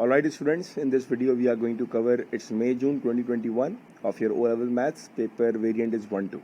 Alright students, in this video we are going to cover its May-June 2021 of your O-level maths paper variant is 1-2.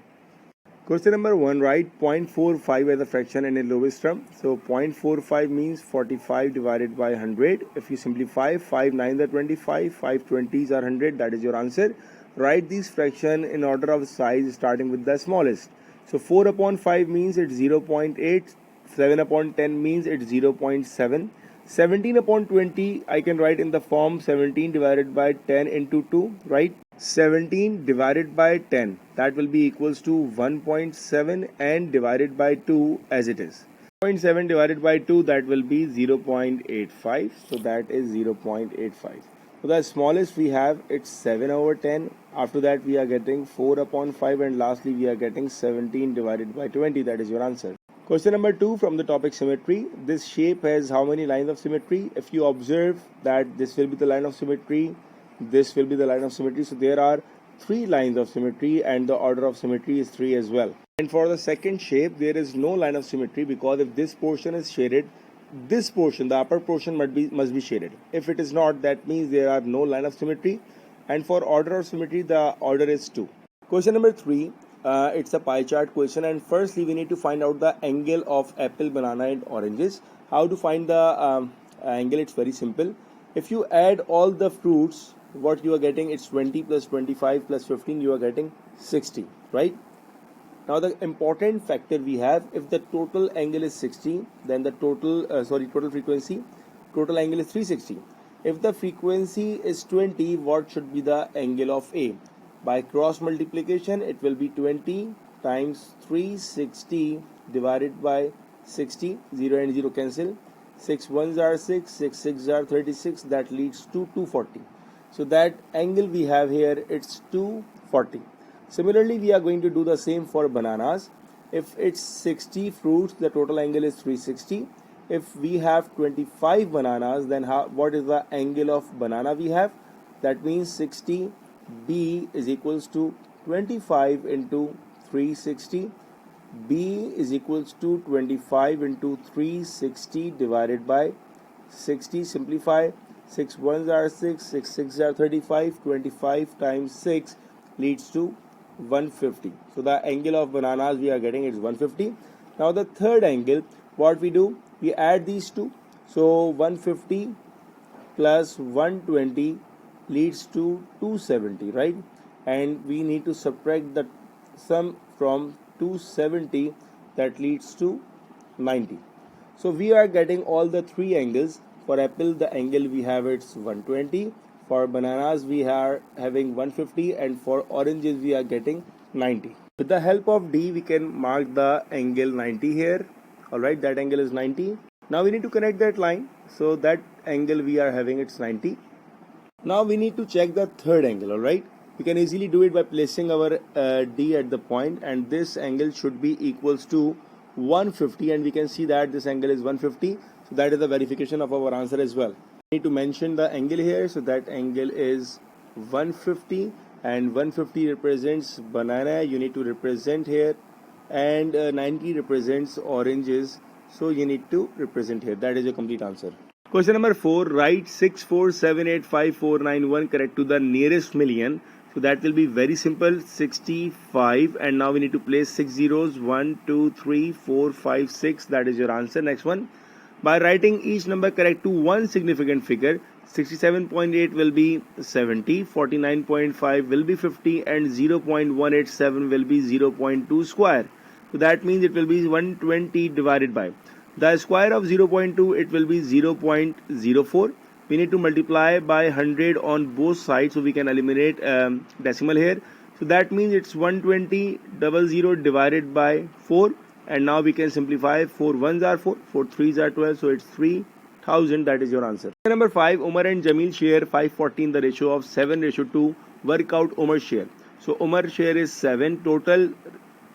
Question number 1, write 0.45 as a fraction in a lowest term. So 0.45 means 45 divided by 100. If you simplify, 5 9s are 25, 5 20s are 100, that is your answer. Write these fraction in order of size starting with the smallest. So 4 upon 5 means it's 0.8, 7 upon 10 means it's 0.7. 17 upon 20 I can write in the form 17 divided by 10 into 2, right? 17 divided by 10, that will be equals to 1.7 and divided by 2 as it is. 0.7 divided by 2, that will be 0.85, so that is 0.85. So the smallest we have, it's 7 over 10. After that we are getting 4 upon 5 and lastly we are getting 17 divided by 20, that is your answer. Question number 2 from the topic symmetry. This shape has how many lines of symmetry? If you observe that this will be the line of symmetry, this will be the line of symmetry. So there are 3 lines of symmetry and the order of symmetry is 3 as well. And for the second shape, there is no line of symmetry because if this portion is shaded, this portion, the upper portion must be shaded. If it is not, that means there are no line of symmetry. And for order of symmetry, the order is 2. Question number 3. It's a pie chart question, and firstly we need to find out the angle of apple, banana and oranges. How to find the angle? It's very simple. If you add all the fruits, what you are getting, it's 20 plus 25 plus 15, you are getting 60, right? Now the important factor we have, if the total angle is 60, then the total frequency, total angle is 360. If the frequency is 20, what should be the angle of A? By cross multiplication, it will be 20 times 360 divided by 60. 0 and 0 cancel. 6 1s are 6, 6 6s are 36. That leads to 240. So that angle we have here, it's 240. Similarly, we are going to do the same for bananas. If it's 60 fruits, the total angle is 360. If we have 25 bananas, then what is the angle of banana we have? That means 60 B is equals to 25 into 360. B is equals to 25 into 360 divided by 60. Simplify. 6 1s are 6, 6 6s are 35. 25 times 6 leads to 150. So the angle of bananas we are getting is 150. Now the third angle, what we do? We add these two. So 150 plus 120 leads to 270, right? And we need to subtract the sum from 270, that leads to 90. So we are getting all the 3 angles. For apple, the angle we have, it's 120. For bananas we are having 150, and for oranges we are getting 90. With the help of D, we can mark the angle 90 here. Alright, that angle is 90. Now we need to connect that line. So that angle we are having, it's 90. Now we need to check the third angle, alright? We can easily do it by placing our D at the point, and this angle should be equals to 150, and we can see that this angle is 150. So that is the verification of our answer as well. We need to mention the angle here, so that angle is 150, and 150 represents banana, you need to represent here, and 90 represents oranges, so you need to represent here. That is a complete answer. Question number 4, write 6478541 correct to the nearest million. So that will be very simple, 65, and now we need to place 6 zeros, 1 2 3 4 5 6, that is your answer. Next one, by writing each number correct to one significant figure, 67.8 will be 70, 49.5 will be 50, and 0.187 will be 0.2 square. So that means it will be 120 divided by the square of 0.2, it will be 0.04. We need to multiply by 100 on both sides, so we can eliminate decimal here. So that means it's 120 divided by 4, and now we can simplify. 4 1s are 4, 4 3s are 12, so it's 3000. That is your answer. Number 5, Umar and Jamil share 540 in the ratio of 7:2. Work out Umar's share. So Umar's share is 7, total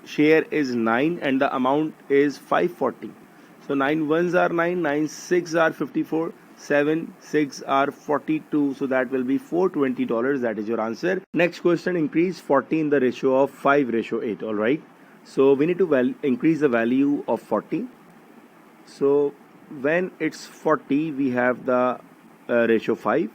share is 9, and the amount is 540. So 9 1s are 9, 9 6 are 54, 7 6 are 42. So that will be $420. That is your answer. Next question, increase 40 in the ratio of 5:8. All right. So we need to increase the value of 40. So when it's 40, we have the ratio 5.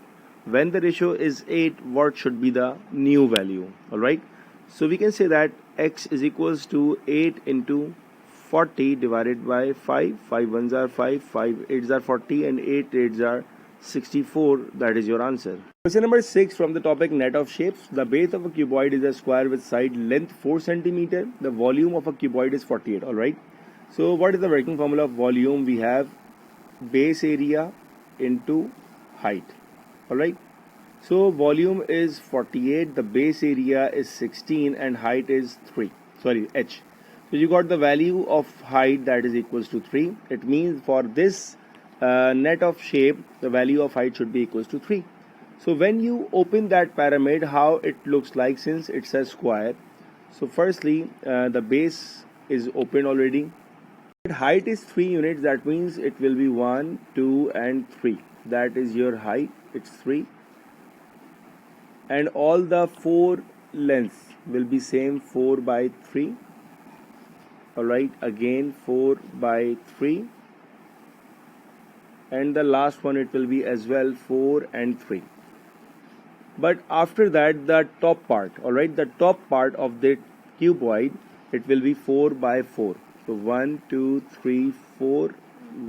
When the ratio is 8, what should be the new value? Alright, so we can say that x is equals to 8 into 40 divided by 5. 5 ones are 5, 5 8s are 40, and 8 8s are 64. That is your answer. Question number 6 from the topic net of shapes. The base of a cuboid is a square with side length 4 cm. The volume of a cuboid is 48. Alright, so what is the working formula of volume? We have base area into height. Alright, so volume is 48, the base area is 16, and height is h. So you got the value of height, that is equals to 3. It means for this net of shape, the value of height should be equals to 3. So when you open that pyramid, how it looks like, since it's a square. So firstly, the base is open already. Height is 3 units, that means it will be 1, 2 and 3. That is your height, it's 3. And all the 4 lengths will be same, 4 by 3. Alright, again 4 by 3. And the last one, it will be as well 4 and 3. But after that, the top part, alright, the top part of the cuboid, it will be 4 by 4. So 1, 2, 3, 4,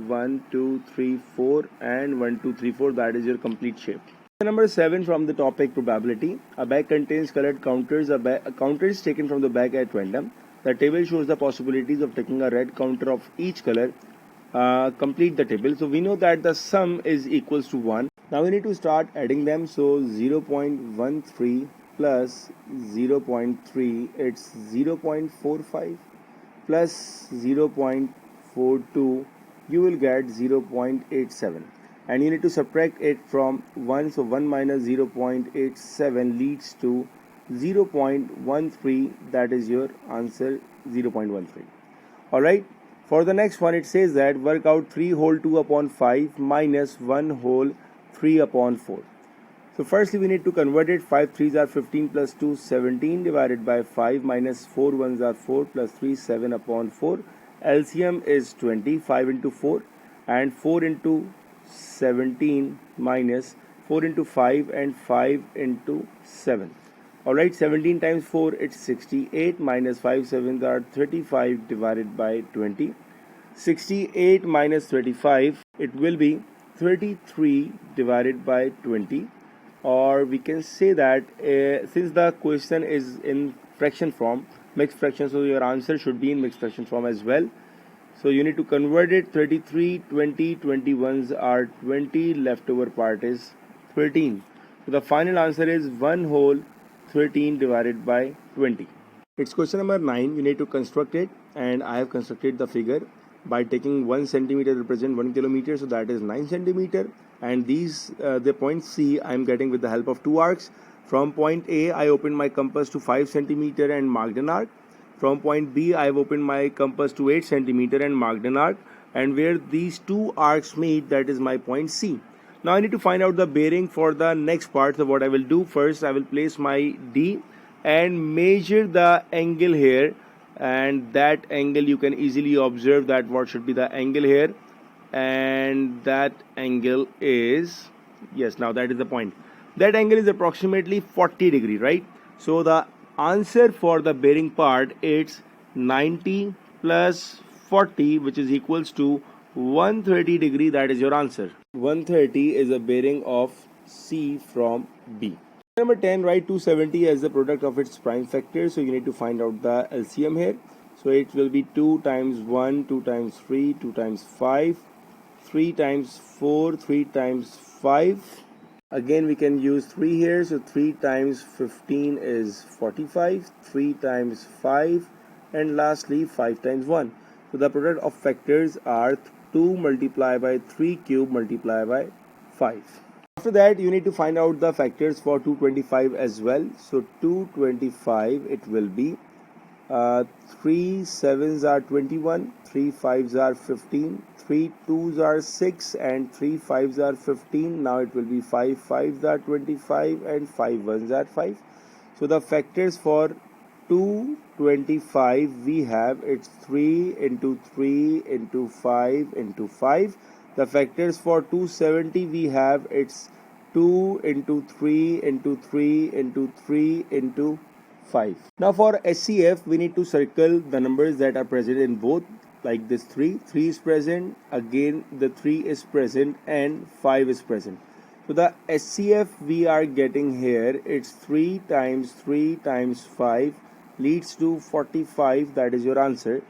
1, 2, 3, 4, and 1, 2, 3, 4. That is your complete shape. Number 7 from the topic probability. A bag contains colored counters. A counter is taken from the bag at random. The table shows the possibilities of taking a red counter of each color. Complete the table. So we know that the sum is equals to 1. Now we need to start adding them. So 0.13 plus 0.3, it's 0.45 plus 0.42, you will get 0.87. And you need to subtract it from 1. So 1 minus 0.87 leads to 0.13. That is your answer, 0.13. Alright, for the next one, it says that work out 3 whole 2 upon 5 minus 1 whole 3 upon 4. So firstly, we need to convert it. 5 3s are 15 plus 2, 17 divided by 5 minus 4 1s are 4 plus 3, 7 upon 4. LCM is 20, 5 into 4 and 4 into 17 minus 4 into 5 and 5 into 7. Alright, 17 times 4, it's 68 minus 5 7s are 35 divided by 20. 68 minus 35, it will be 33 divided by 20. Or we can say that since the question is in fraction form, mixed fraction, so your answer should be in mixed fraction form as well. So you need to convert it. 33, 20, 21s are 20, leftover part is 13. So the final answer is 1 whole 13 divided by 20. It's question number 9. You need to construct it, and I have constructed the figure by taking 1 centimeter represent 1 kilometer, so that is 9 centimeter. And these the point C I am getting with the help of 2 arcs. From point A, I opened my compass to 5 centimeter and marked an arc. From point B, I have opened my compass to 8 centimeter and marked an arc. And where these 2 arcs meet, that is my point C. Now I need to find out the bearing for the next part. So what I will do first, I will place my D and measure the angle here. And that angle, you can easily observe that what should be the angle here. And that angle is, yes, now that is the point. That angle is approximately 40 degree, right? So the answer for the bearing part, it's 90 plus 40, which is equals to 130 degree. That is your answer. 130 is a bearing of C from B. Number 10, write 270 as the product of its prime factors. So you need to find out the LCM here. So it will be 2 times 1, 2 times 3, 2 times 5, 3 times 4, 3 times 5. Again we can use 3 here. So 3 times 15 is 45, 3 times 5, and lastly 5 times 1. So the product of factors are 2 multiplied by 3 cube multiplied by 5. After that, you need to find out the factors for 225 as well. So 225, it will be 3 7s are 21, 3 5s are 15, 3 2s are 6, and 3 5s are 15. Now it will be 5 5s are 25 and 5 1s are 5. So the factors for 225 we have, it's 3 into 3 into 5 into 5. The factors for 270 we have, it's 2 into 3 into 3 into 3 into 5. Now for SCF, we need to circle the numbers that are present in both, like this 3 is present, again the 3 is present, and 5 is present. So the SCF we are getting here, it's 3 times 3 times 5 leads to 45. That is your answer.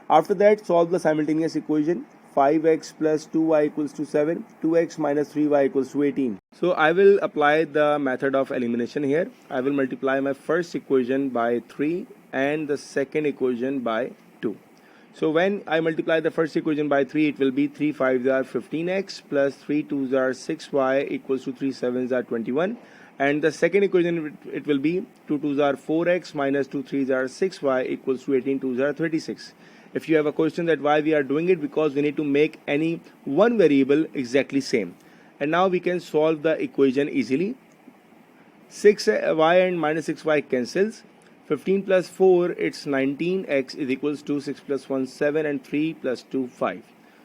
After that, solve the simultaneous equation. 5x plus 2y equals to 7, 2x minus 3y equals to 18. So I will apply the method of elimination here. I will multiply my first equation by 3 and the second equation by 2. So when I multiply the first equation by 3, it will be 3 5s are 15x plus 3 2s are 6y equals to 3 7s are 21. And the second equation, it will be 2 2s are 4x minus 2 3s are 6y equals to 18 2s are 36. If you have a question that why we are doing it, because we need to make any one variable exactly same. And now we can solve the equation easily. 6y and minus 6y cancels. 15 plus 4, it's 19x is equals to 6 plus 1 7 and 3 plus 2 5.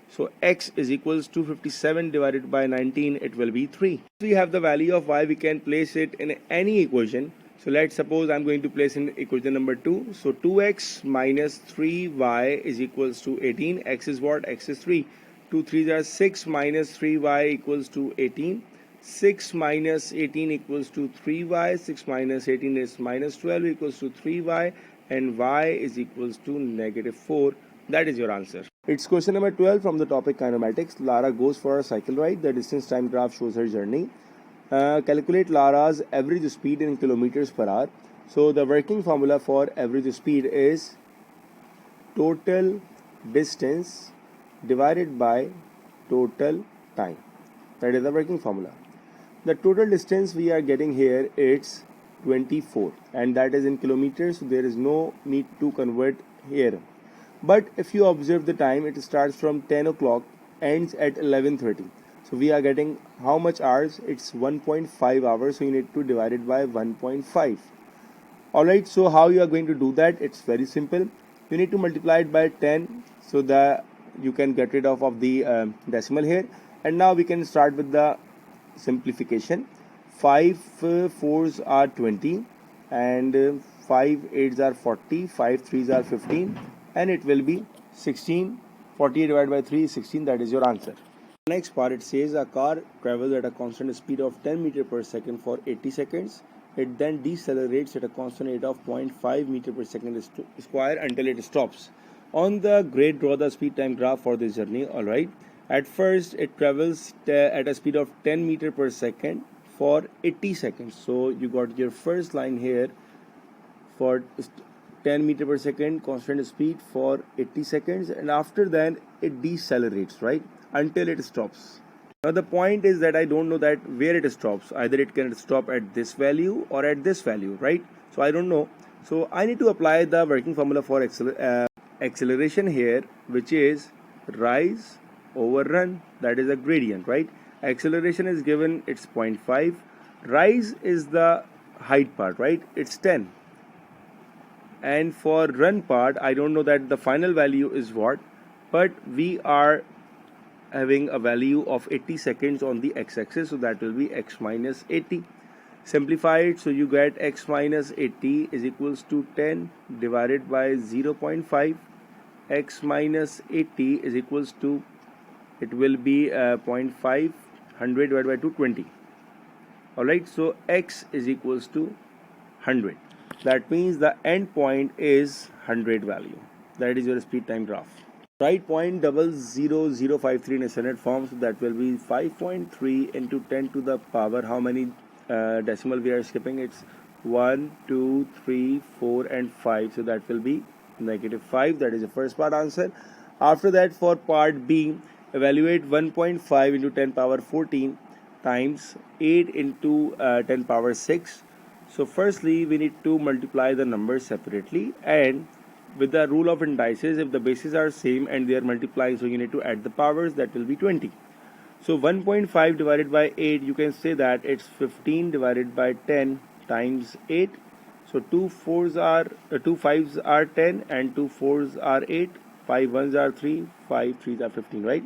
So x is equals to 57 divided by 19, it will be 3. We have the value of y, we can place it in any equation. So let's suppose I'm going to place in equation number 2. So 2x minus 3y is equals to 18. X is what? X is 3. 2 3s are 6 minus 3y equals to 18. 6 minus 18 equals to 3y. 6 minus 18 is minus 12 equals to 3y. And y is equals to negative 4. That is your answer. It's question number 12 from the topic kinematics. Lara goes for a cycle ride. The distance time graph shows her journey. Calculate Lara's average speed in kilometers per hour. So the working formula for average speed is total distance divided by total time. That is the working formula. The total distance we are getting here, it's 24, and that is in kilometers, so there is no need to convert here. But if you observe the time, it starts from 10 o'clock, ends at 11:30. So we are getting how much hours? It's 1.5 hours, so you need to divide it by 1.5. Alright, so how you are going to do that? It's very simple. You need to multiply it by 10 so that you can get rid of the decimal here. And now we can start with the simplification. 5 4s are 20 and 5 8s are 40, 5 3s are 15, and it will be 16. 48 divided by 3 is 16. That is your answer. Next part, it says a car travels at a constant speed of 10 meter per second for 80 seconds. It then decelerates at a constant rate of 0.5 meter per second square until it stops. On the grid, draw the speed time graph for this journey. Alright. At first, it travels at a speed of 10 meter per second for 80 seconds. So you got your first line here for 10 meter per second constant speed for 80 seconds, and after that it decelerates, right, until it stops. Now the point is that I don't know that where it stops. Either it can stop at this value or at this value, right? So I don't know. So I need to apply the working formula for acceleration here, which is rise over run. That is a gradient, right? Acceleration is given, it's 0.5. Rise is the height part, right? It's 10. And for run part, I don't know that the final value is what, but we are having a value of 80 seconds on the x-axis, so that will be x minus 80. Simplify it, so you get x minus 80 is equals to 10 divided by 0.5. X minus 80 is equals to, it will be 0.5, 100 divided by 220. Alright, so x is equals to 100. That means the end point is 100 value. That is your speed time graph. Write 0.00053 in a standard form, so that will be 5.3 into 10 to the power. How many decimal we are skipping? It's 1, 2, 3, 4 and 5. So that will be negative 5. That is the first part answer. After that, for part B, evaluate 1.5 into 10 power 14 times 8 into 10 power 6. So firstly, we need to multiply the numbers separately, and with the rule of indices, if the bases are same and they are multiplying, so you need to add the powers. That will be 20. So 1.5 divided by 8, you can say that it's 15 divided by 10 times 8. So 2 5s are 10 and 2 4s are 8. 5 1s are 3, 5 3s are 15, right?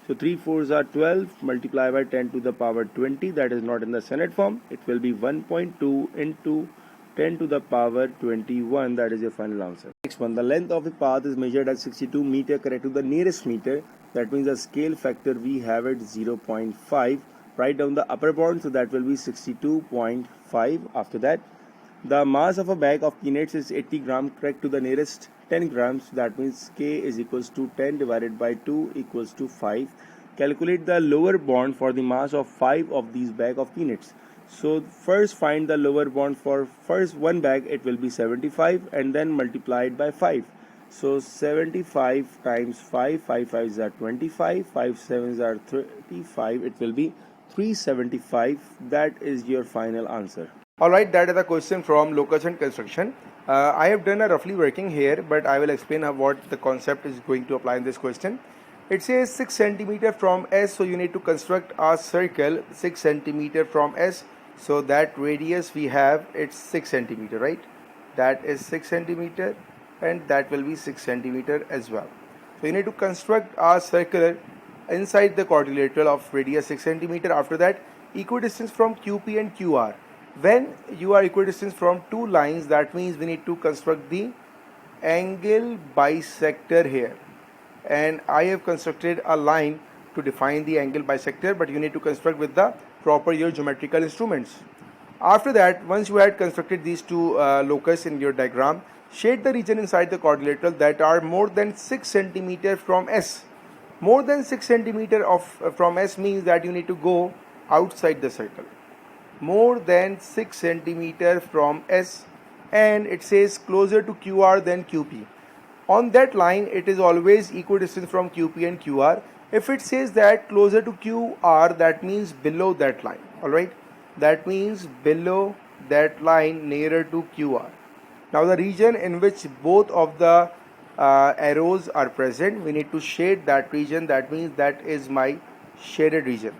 So 3 4s are 12, multiply by 10 to the power 20, that is not in the Senate form. It will be 1.2 into 10 to the power 21, that is your final answer. Next one, the length of a path is measured as 62 meter, correct to the nearest meter. That means the scale factor we have at 0.5. Write down the upper bound, so that will be 62.5. After that, the mass of a bag of peanuts is 80 gram, correct to the nearest 10 grams. That means K is equals to 10 divided by 2 equals to 5. Calculate the lower bound for the mass of 5 of these bag of peanuts. So first find the lower bound for first one bag, it will be 75, and then multiply it by 5. So 75 times 5, 5 5s are 25, 5 7s are 35, it will be 375. That is your final answer. Alright, that is a question from locus and construction. I have done a roughly working here, but I will explain what the concept is going to apply in this question. It says 6 centimeter from S, so you need to construct a circle 6 centimeter from S. So that radius we have, it's 6 centimeter, right? That is 6 centimeter, and that will be 6 centimeter as well. So you need to construct a circle inside the quadrilateral of radius 6 centimeter. After that, equidistance from QP and QR. When you are equidistant from two lines, that means we need to construct the angle bisector here, and I have constructed a line to define the angle bisector, but you need to construct with the proper your geometrical instruments. After that, once you had constructed these two locus in your diagram, shade the region inside the quadrilateral that are more than 6 centimeter from S. More than 6 centimeter from S means that you need to go outside the circle. More than 6 centimeter from S, and it says closer to QR than QP. On that line, it is always equidistant from QP and QR. If it says that closer to QR, that means below that line. Alright, that means below that line, nearer to QR. Now the region in which both of the arrows are present, we need to shade that region. That means that is my shaded region.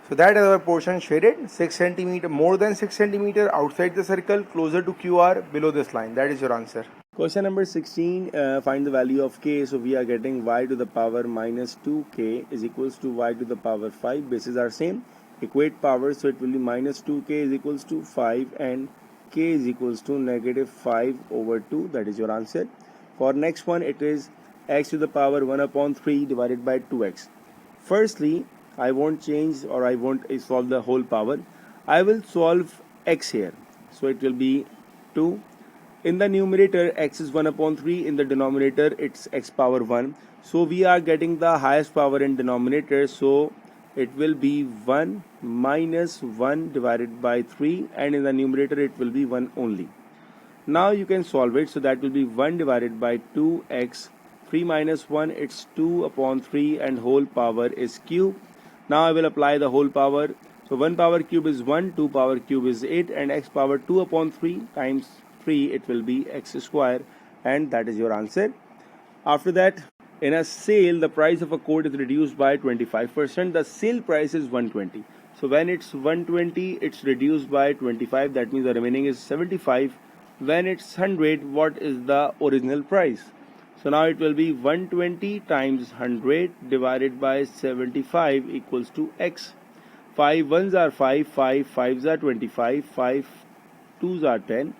So that is our portion shaded, 6 centimeter, more than 6 centimeter outside the circle, closer to QR, below this line. That is your answer. Question number 16, find the value of K. So we are getting y to the power minus 2K is equals to y to the power 5. Bases are same. Equate powers, so it will be minus 2K is equals to 5 and K is equals to negative 5 over 2. That is your answer. For next one, it is x to the power 1 upon 3 divided by 2x. Firstly, I won't change, or I won't solve the whole power. I will solve x here. So it will be 2. In the numerator, x is 1 upon 3. In the denominator, it's x power 1. So we are getting the highest power in denominator. So it will be 1 minus 1 divided by 3. And in the numerator, it will be 1 only. Now you can solve it. So that will be 1 divided by 2x. 3 minus 1, it's 2 upon 3, and whole power is cube. Now I will apply the whole power. So 1 power cube is 1, 2 power cube is 8, and x power 2 upon 3 times 3, it will be x square, and that is your answer. After that, in a sale, the price of a coat is reduced by 25%. The sale price is 120. So when it's 120, it's reduced by 25. That means the remaining is 75. When it's 100, what is the original price? So now it will be 120 times 100 divided by 75 equals to x. 5 1s are 5, 5 5s are 25, 5 2s are 10,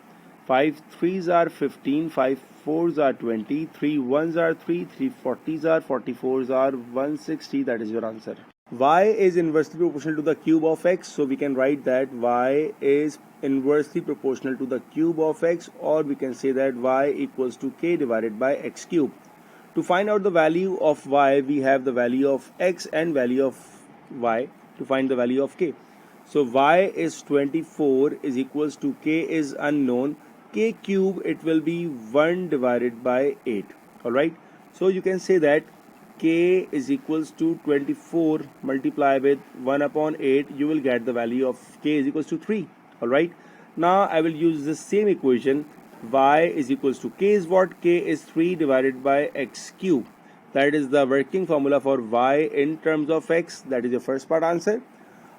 5 3s are 15, 5 4s are 20, 3 1s are 3, 3 40s are 44s are 160. That is your answer. Y is inversely proportional to the cube of x. So we can write that y is inversely proportional to the cube of x, or we can say that y equals to k divided by x cube. To find out the value of y, we have the value of x and value of y to find the value of k. So y is 24 is equals to k is unknown. K cube, it will be 1 divided by 8. Alright. So you can say that k is equals to 24 multiplied with 1 upon 8. You will get the value of k is equals to 3. Alright. Now I will use the same equation. Y is equals to k is what? K is 3 divided by x cube. That is the working formula for y in terms of x. That is your first part answer.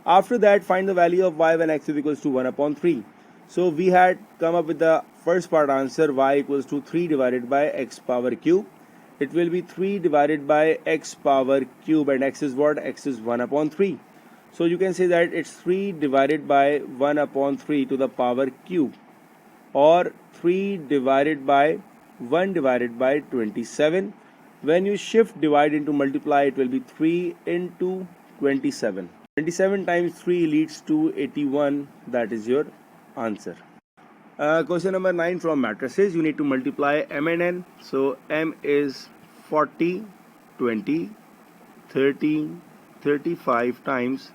After that, find the value of y when x is equals to 1 upon 3. So we had come up with the first part answer, y equals to 3 divided by x power cube. it will be 3 divided by x power cube, and x is what? X is 1 upon 3. So you can say that it's 3 divided by 1 upon 3 to the power cube, or 3 divided by 1 divided by 27. When you shift divide into multiply, it will be 3 into 27. 27 times 3 leads to 81. That is your answer. Question number 9 from matrices. You need to multiply m and n. So m is 40, 20, 30, 35 times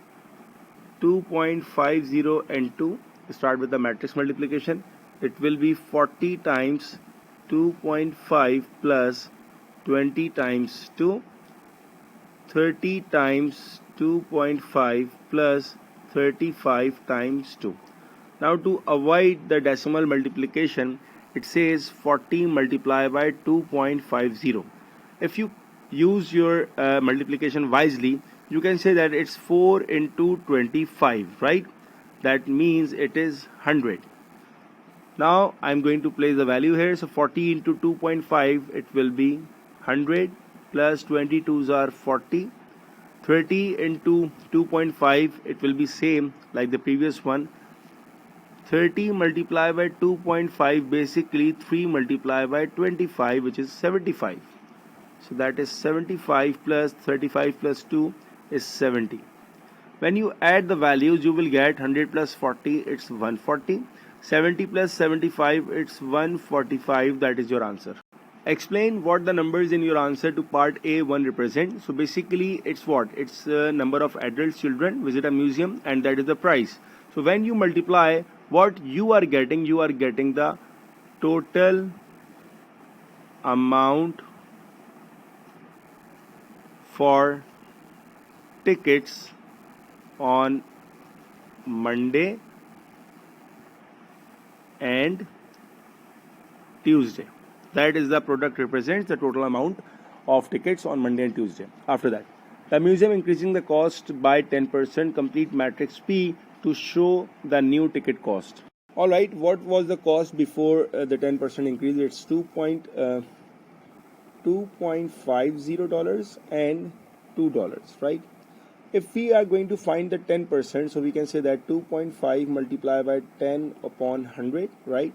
2.50 and 2. Start with the matrix multiplication. It will be 40 times 2.5 plus 20 times 2, 30 times 2.5 plus 35 times 2. Now to avoid the decimal multiplication, it says 40 multiplied by 2.50. If you use your multiplication wisely, you can say that it's 4 into 25, right? That means it is 100. Now I'm going to place the value here. So 40 into 2.5, it will be 100 plus 22s are 40. 30 into 2.5, it will be same like the previous one. 30 multiplied by 2.5, basically 3 multiplied by 25, which is 75. So that is 75 plus 35 plus 2 is 70. When you add the values, you will get 100 plus 40, it's 140. 70 plus 75, it's 145. That is your answer. Explain what the numbers in your answer to part A1 represent. So basically it's what? It's the number of adult children visit a museum, and that is the price. So when you multiply, what you are getting the total amount for tickets on Monday and Tuesday. That is the product represents the total amount of tickets on Monday and Tuesday. After that, the museum increasing the cost by 10%. Complete matrix P to show the new ticket cost. Alright, what was the cost before the 10% increase? It's $2.50 and $2, right? If we are going to find the 10%, so we can say that 2.5 multiplied by 10 upon 100, right?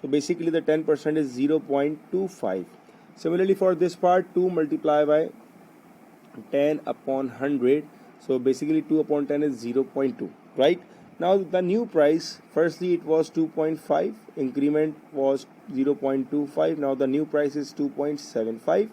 So basically the 10% is 0.25. Similarly for this part, 2 multiplied by 10 upon 100. So basically 2 upon 10 is 0.2, right? Now the new price, firstly it was 2.5, increment was 0.25. Now the new price is 2.75.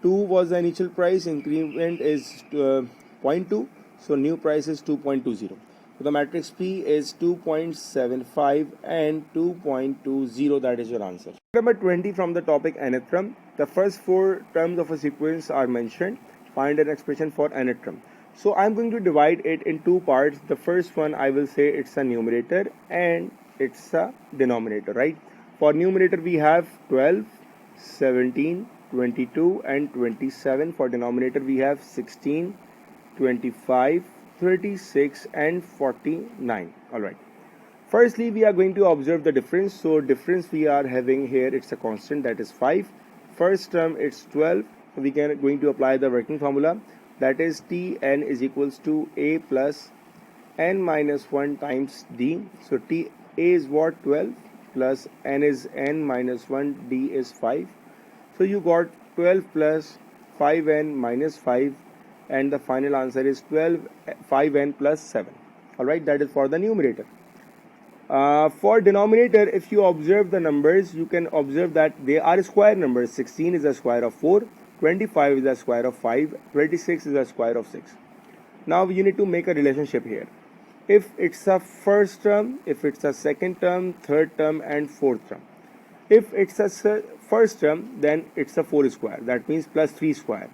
2 was the initial price, increment is 0.2, so new price is 2.20. So the matrix P is 2.75 and 2.20. That is your answer. Number 20 from the topic nth term. The first 4 terms of a sequence are mentioned. Find an expression for nth term. So I'm going to divide it in 2 parts. The first one I will say it's a numerator and it's a denominator, right? For numerator we have 12, 17, 22 and 27. For denominator we have 16, 25, 36 and 49. Alright. Firstly we are going to observe the difference. So difference we are having here, it's a constant, that is 5. First term it's 12. So we can going to apply the working formula, that is Tn is equals to A plus n minus 1 times D. So T A is what? 12 plus n is n minus 1, D is 5. So you got 12 plus 5n minus 5, and the final answer is 5n plus 7. Alright, that is for the numerator. For denominator, if you observe the numbers, you can observe that they are square numbers. 16 is the square of 4, 25 is the square of 5, 26 is the square of 6. Now you need to make a relationship here. If it's a first term, if it's a second term, third term and fourth term. If it's a first term, then it's a 4 square, that means plus 3 square.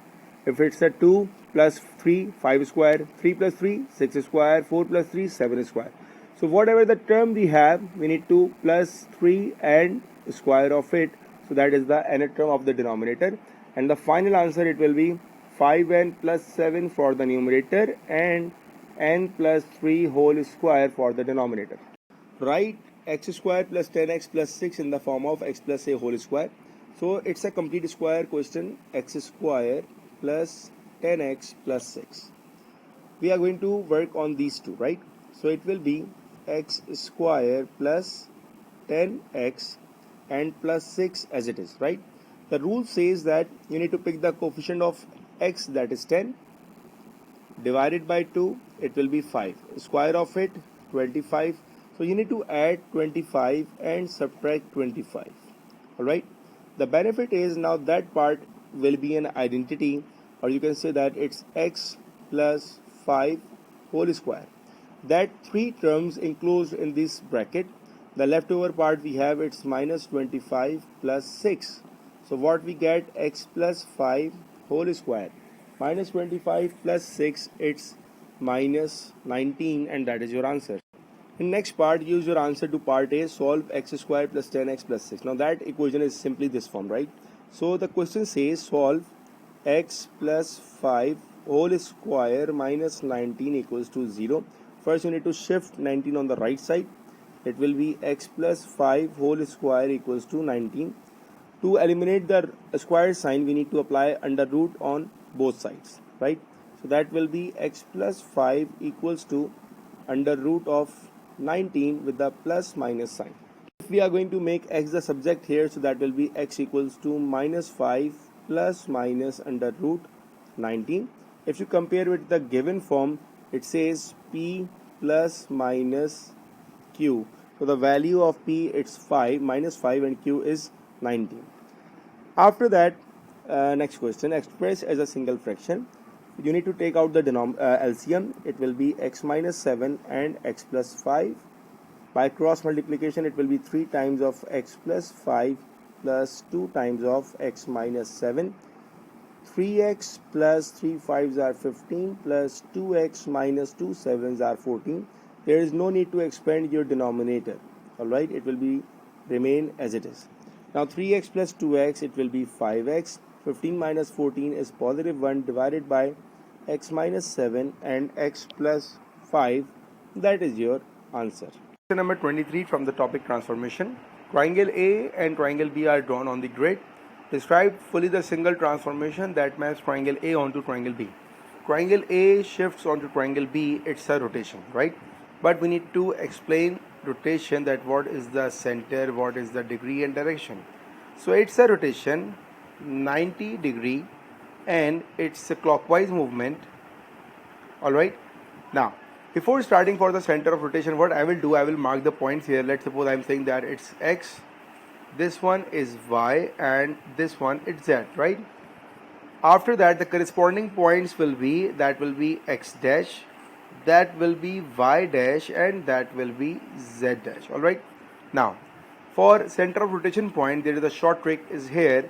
If it's a 2 plus 3, 5 square, 3 plus 3, 6 square, 4 plus 3, 7 square. So whatever the term we have, we need to plus 3 and square of it. So that is the nth term of the denominator. And the final answer, it will be 5n plus 7 for the numerator and n plus 3 whole square for the denominator. Write x square plus 10x plus 6 in the form of x plus a whole square. So it's a complete square question, x square plus 10x plus 6. We are going to work on these two, right? So it will be x square plus 10x and plus 6 as it is, right? The rule says that you need to pick the coefficient of x, that is 10, divided by 2, it will be 5. Square of it, 25. So you need to add 25 and subtract 25. Alright? The benefit is now that part will be an identity, or you can say that it's x plus 5 whole square. That three terms enclosed in this bracket. The leftover part we have, it's minus 25 plus 6. So what we get, x plus 5 whole square minus 25 plus 6, it's minus 19, and that is your answer. In next part, use your answer to part A, solve x square plus 10x plus 6. Now that equation is simply this form, right? So the question says solve x plus 5 whole square minus 19 equals to 0. First you need to shift 19 on the right side. It will be x plus 5 whole square equals to 19. To eliminate the square sign, we need to apply under root on both sides, right? So that will be x plus 5 equals to under root of 19 with the plus minus sign. If we are going to make x the subject here, so that will be x equals to minus 5 plus minus under root 19. If you compare with the given form, it says p plus minus q. So the value of p, it's 5, minus 5, and q is 19. After that, next question, express as a single fraction. You need to take out the LCM. It will be x minus 7 and x plus 5. By cross multiplication, it will be 3 times of x plus 5 plus 2 times of x minus 7. 3x plus 3 5s are 15 plus 2x minus 2 7s are 14. There is no need to expand your denominator. Alright, it will be remain as it is. Now 3x plus 2x, it will be 5x. 15 minus 14 is positive 1 divided by x minus 7 and x plus 5. That is your answer. Question number 23 from the topic transformation. Triangle A and triangle B are drawn on the grid. Describe fully the single transformation that maps triangle A onto triangle B. Triangle A shifts onto triangle B, it's a rotation, right? But we need to explain rotation, that what is the center, what is the degree and direction. So it's a rotation 90 degree and it's a clockwise movement. Alright, now before starting for the center of rotation, what I will do, I will mark the points here. Let's suppose I'm saying that it's x, this one is y, and this one is z, right? After that, the corresponding points will be, that will be x dash, that will be y dash, and that will be z dash. Alright, now for center of rotation point, there is a short trick is here.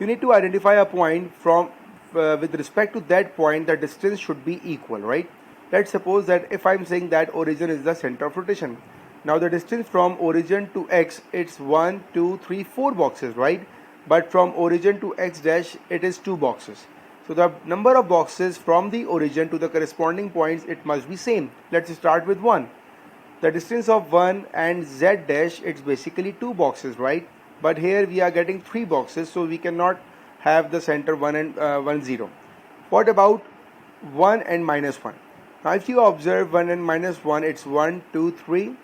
You need to identify a point from with respect to that point, the distance should be equal, right? Let's suppose that if I'm saying that origin is the center of rotation. Now the distance from origin to x, it's 1, 2, 3, 4 boxes, right? But from origin to x dash, it is 2 boxes. So the number of boxes from the origin to the corresponding points, it must be same. Let's start with 1. The distance of 1 and z dash, it's basically 2 boxes, right? But here we are getting 3 boxes, so we cannot have the center 1 and 1, 0. What about 1 and minus 1? Now if you observe 1 and minus 1, it's 1, 2, 3,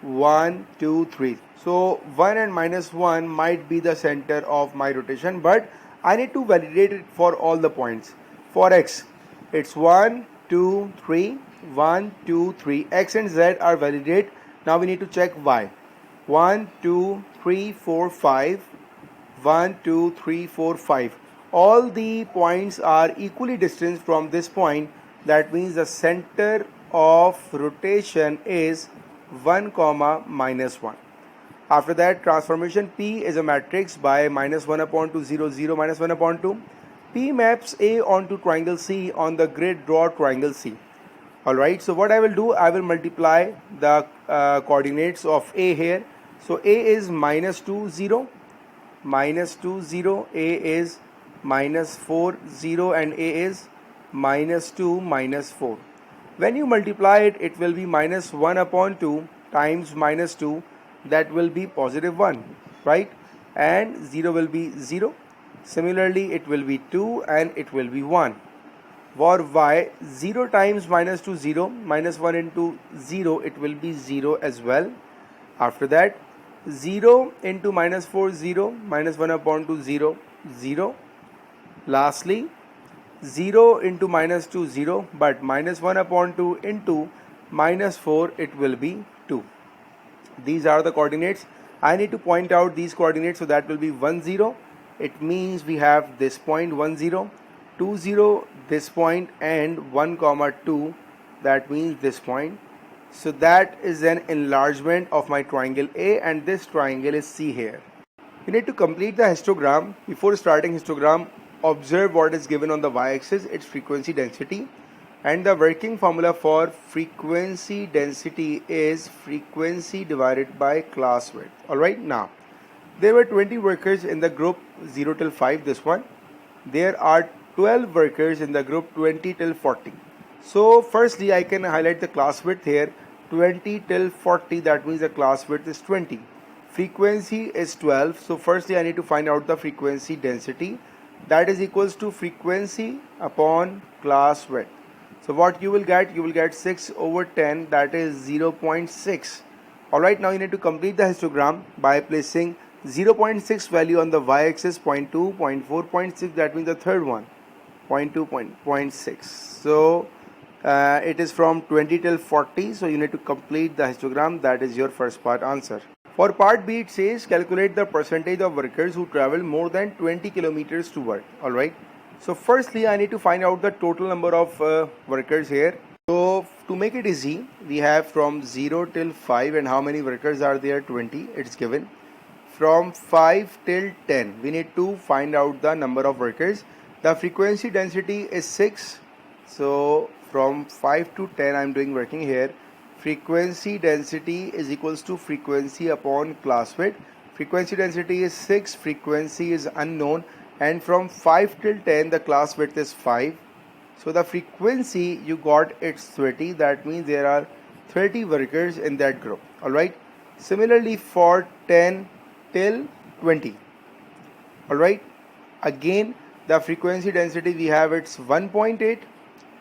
1, 2, 3. So 1 and minus 1 might be the center of my rotation, but I need to validate it for all the points. For x, it's 1, 2, 3, 1, 2, 3. X and z are validated. Now we need to check y. 1, 2, 3, 4, 5. 1, 2, 3, 4, 5. All the points are equally distant from this point. That means the center of rotation is 1, minus 1. After that, transformation P is a matrix by minus 1 upon 2, 0, 0, minus 1 upon 2. P maps A onto triangle C. On the grid, draw triangle C. Alright, so what I will do, I will multiply the coordinates of A here. So A is minus 2, 0, minus 2, 0, A is minus 4, 0, and A is minus 2, minus 4. When you multiply it, it will be minus 1 upon 2 times minus 2, that will be positive 1, right? and 0 will be 0. Similarly, it will be 2 and it will be 1. For y, 0 times minus 2 0, minus 1 into 0, it will be 0 as well. After that, 0 into minus 4 0, minus 1 upon 2 0, 0. Lastly, 0 into minus 2 0, but minus 1 upon 2 into minus 4, it will be 2. These are the coordinates. I need to point out these coordinates, so that will be 1 0. It means we have this point 1 0, 2 0 this point, and 1 comma 2, that means this point. So that is an enlargement of my triangle A, and this triangle is C here. We need to complete the histogram. Before starting histogram, observe what is given on the y-axis, its frequency density, and the working formula for frequency density is frequency divided by class width. Alright, now there were 20 workers in the group 0 till 5, this one. There are 12 workers in the group 20 till 40. So firstly, I can highlight the class width here, 20 till 40, that means the class width is 20. Frequency is 12, so firstly I need to find out the frequency density, that is equals to frequency upon class width. So what you will get 6 over 10, that is 0.6. Alright, now you need to complete the histogram by placing 0.6 value on the y-axis, 0.2, 0.4, 0.6, that means the third one, 0.2, 0.6. So it is from 20 till 40, so you need to complete the histogram. That is your first part answer. For part B, it says calculate the percentage of workers who travel more than 20 kilometers to work. Alright, so firstly I need to find out the total number of workers here. So to make it easy, we have from 0 till 5, and how many workers are there? 20, it's given. From 5 till 10, we need to find out the number of workers. The frequency density is 6. So from 5 to 10, I am doing working here. Frequency density is equals to frequency upon class width. Frequency density is 6, frequency is unknown, and from 5 till 10 the class width is 5. So the frequency you got, it's 30, that means there are 30 workers in that group. Alright, similarly for 10 till 20. Alright, again the frequency density we have, it's 1.8.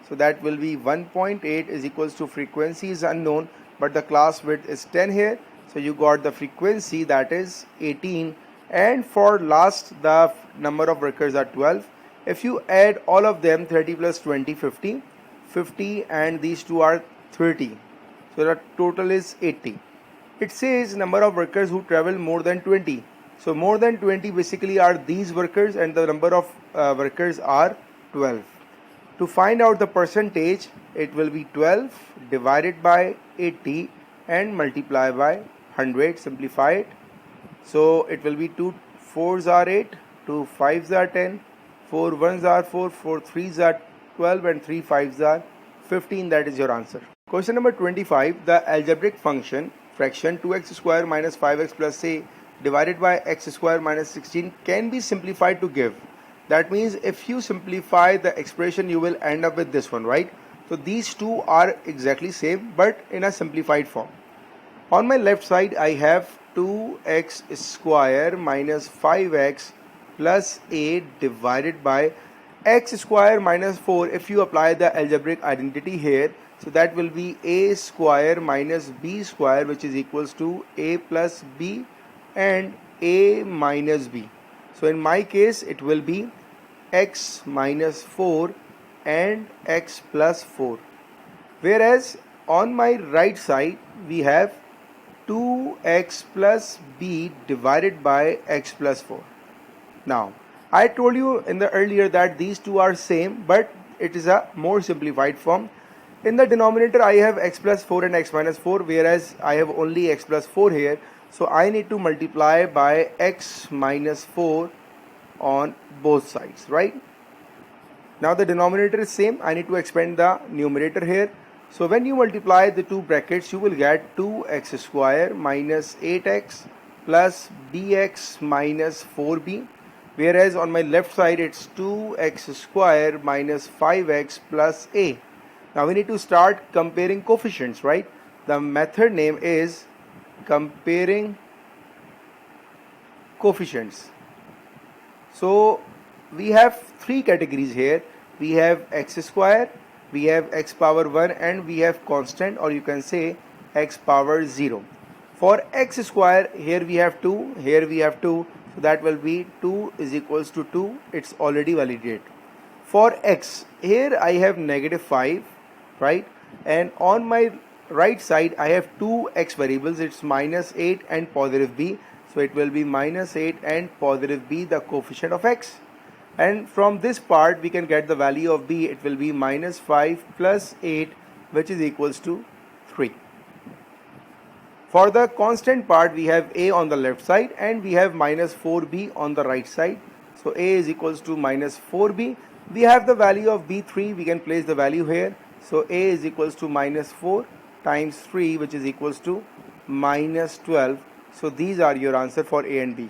So that will be 1.8 is equals to frequency is unknown, but the class width is 10 here. So you got the frequency, that is 18. And for last, the number of workers are 12. If you add all of them, 30 plus 20, 50. 50 and these two are 30. So the total is 80. It says number of workers who travel more than 20. So more than 20 basically are these workers, and the number of workers are 12. To find out the percentage, it will be 12 divided by 80 and multiply by 100. Simplify it. So it will be 2 4s are 8, 2 5s are 10, 4 1s are 4, 4 3s are 12, and 3 5s are 15. That is your answer. Question number 25. The algebraic function fraction 2x square minus 5x plus a divided by x square minus 16 can be simplified to give. That means if you simplify the expression, you will end up with this one, right? So these two are exactly same, but in a simplified form. On my left side, I have 2x square minus 5x plus a divided by x square minus 4. If you apply the algebraic identity here, so that will be a square minus b square, which is equals to a plus b and a minus b. So in my case, it will be x minus 4 and x plus 4. Whereas on my right side, we have 2x plus b divided by x plus 4. Now, I told you in the earlier that these two are same, but it is a more simplified form. In the denominator, I have x plus 4 and x minus 4, whereas I have only x plus 4 here. So I need to multiply by x minus 4 on both sides, right? Now the denominator is same. I need to expand the numerator here. So when you multiply the two brackets, you will get 2x square minus 8x plus bx minus 4b. Whereas on my left side, it's 2x square minus 5x plus a. Now we need to start comparing coefficients, right? The method name is comparing coefficients. So we have three categories here. We have x square, we have x power 1, and we have constant, or you can say x power 0. For x square, here we have 2, here we have 2, so that will be 2 is equals to 2. It's already validated. For x, here I have negative 5, right? And on my right side I have two x variables, it's minus 8 and positive b. So it will be minus 8 and positive b, the coefficient of x. And from this part we can get the value of b. It will be minus 5 plus 8, which is equals to 3. For the constant part, we have a on the left side and we have minus 4b on the right side. So a is equals to minus 4b. We have the value of b3, we can place the value here. So a is equals to minus 4 times 3, which is equals to minus 12. So these are your answer for a and b.